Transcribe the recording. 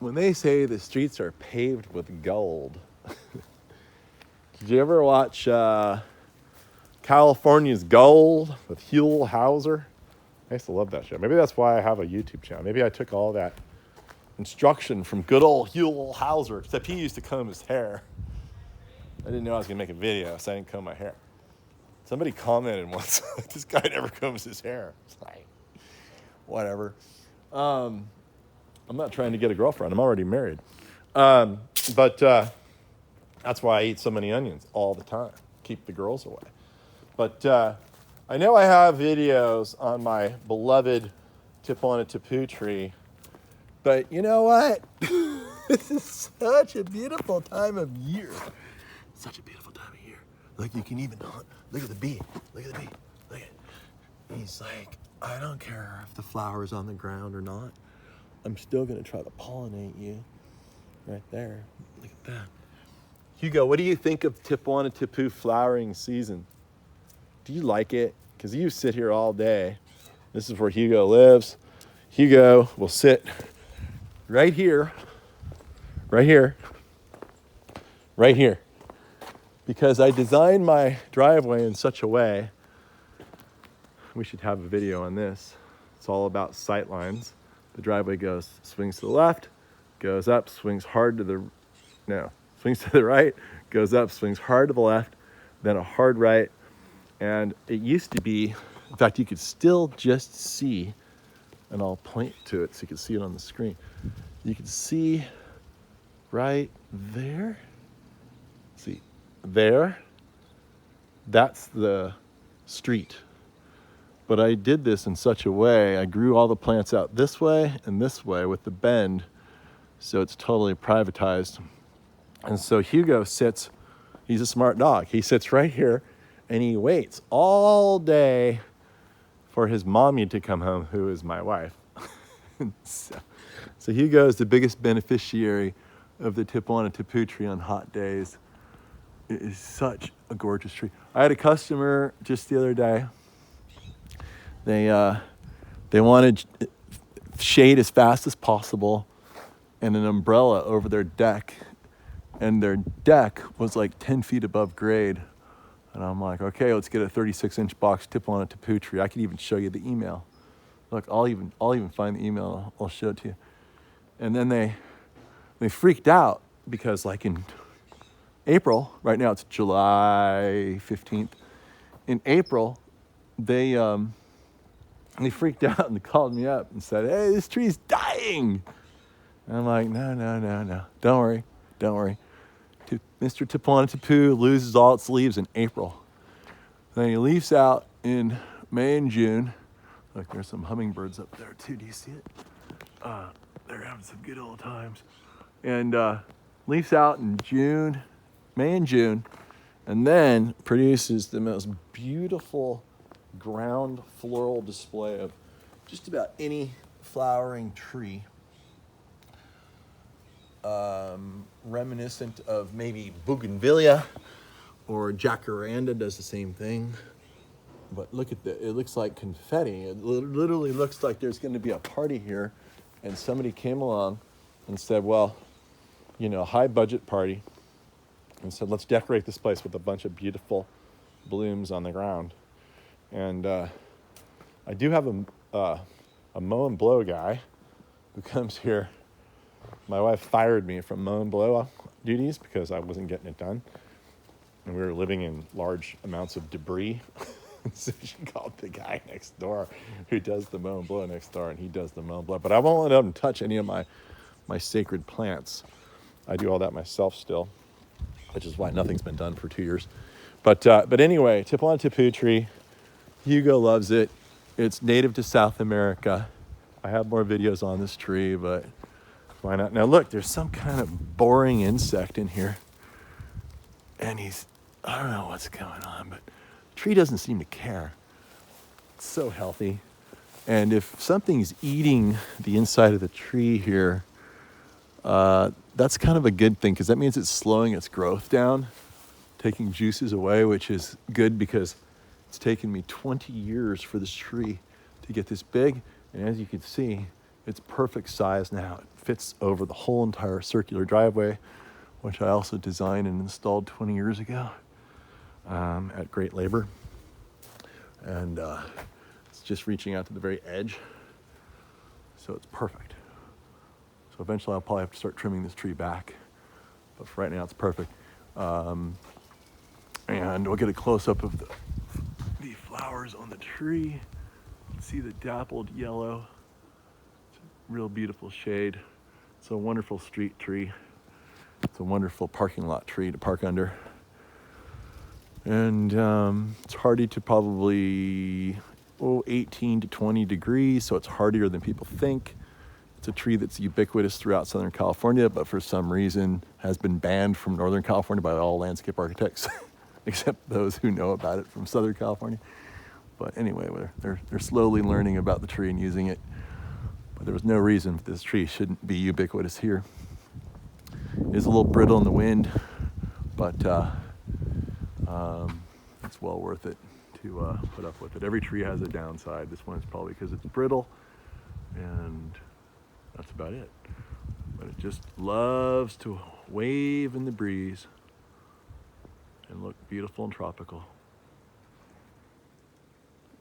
when they say the streets are paved with gold, did you ever watch California's Gold with Hugo Hauser? I used to love that show. Maybe that's why I have a YouTube channel. Maybe I took all that instruction from good old Hugo Hauser, except he used to comb his hair. I didn't know I was going to make a video, so I didn't comb my hair. Somebody commented once, this guy never combs his hair. It's like, whatever. I'm not trying to get a girlfriend. I'm already married. But that's why I eat so many onions all the time. Keep the girls away. But I know I have videos on my beloved Tipuana tipu tree. But you know what? This is such a beautiful time of year. Such a beautiful time of year. Look, you can even hunt. Look at the bee. Look at the bee. Look at it. He's like, I don't care if the flower's on the ground or not. I'm still going to try to pollinate you. Right there. Look at that. Hugo, what do you think of Tipuana tipu flowering season? Do you like it? Because you sit here all day. This is where Hugo lives. Hugo will sit right here, right here, right here. Because I designed my driveway in such a way, we should have a video on this. It's all about sight lines. The driveway swings to the left, goes up, swings to the right, goes up, swings hard to the left, then a hard right. And it used to be, in fact, you could still just see, and I'll point to it so you can see it on the screen. You can see right there. See, there, that's the street. But I did this in such a way, I grew all the plants out this way and this way with the bend, so it's totally privatized. And so Hugo sits, he's a smart dog. He sits right here and he waits all day for his mommy to come home, who is my wife. So Hugo is the biggest beneficiary of the Tipuana tipu tree on hot days. It is such a gorgeous tree. I had a customer just the other day. They wanted shade as fast as possible and an umbrella over their deck. And their deck was like 10 feet above grade. And I'm like, okay, let's get a 36-inch box Tipuana tipu tree. I could even show you the email. Look, I'll even find the email. I'll show it to you. And then they freaked out because like in April, right now it's July 15th. In April, they freaked out and they called me up and said, hey, this tree's dying. And I'm like, no. Don't worry. Mr. Tipuana tipu loses all its leaves in April. Then he leaves out in May and June. Look, there's some hummingbirds up there too. Do you see it? They're having some good old times. And leaves out in May and June, and then produces the most beautiful ground floral display of just about any flowering tree. Reminiscent of maybe bougainvillea, or jacaranda does the same thing. But look at it looks like confetti. It literally looks like there's going to be a party here, and somebody came along and said, well, high budget party, and said, let's decorate this place with a bunch of beautiful blooms on the ground. And I do have a mow and blow guy who comes here. My wife fired me from mow and blow duties because I wasn't getting it done. And we were living in large amounts of debris. So she called the guy next door who does the mow and blow next door, and he does the mow and blow. But I won't let him touch any of my sacred plants. I do all that myself still, which is why nothing's been done for 2 years. But anyway, Tipuana tipu tree. Hugo loves it. It's native to South America. I have more videos on this tree, but why not? Now look, there's some kind of boring insect in here. And I don't know what's going on, but the tree doesn't seem to care. It's so healthy. And if something's eating the inside of the tree here, that's kind of a good thing, because that means it's slowing its growth down, taking juices away, which is good because it's taken me 20 years for this tree to get this big. And as you can see, It's perfect size now. It fits over the whole entire circular driveway, which I also designed and installed 20 years ago at great labor. And it's just reaching out to the very edge. So it's perfect. So eventually I'll probably have to start trimming this tree back. But for right now, it's perfect. And we'll get a close-up of the flowers on the tree. See the dappled yellow. It's a real beautiful shade. It's a wonderful street tree. It's a wonderful parking lot tree to park under. And it's hardy to probably 18 to 20 degrees, so it's hardier than people think. It's a tree that's ubiquitous throughout Southern California, but for some reason has been banned from Northern California by all landscape architects, except those who know about it from Southern California. But anyway, they're slowly learning about the tree and using it. But there was no reason this tree shouldn't be ubiquitous here. It is a little brittle in the wind, but it's well worth it to put up with it. Every tree has a downside. This one is probably because it's brittle, and that's about it. But it just loves to wave in the breeze and look beautiful and tropical.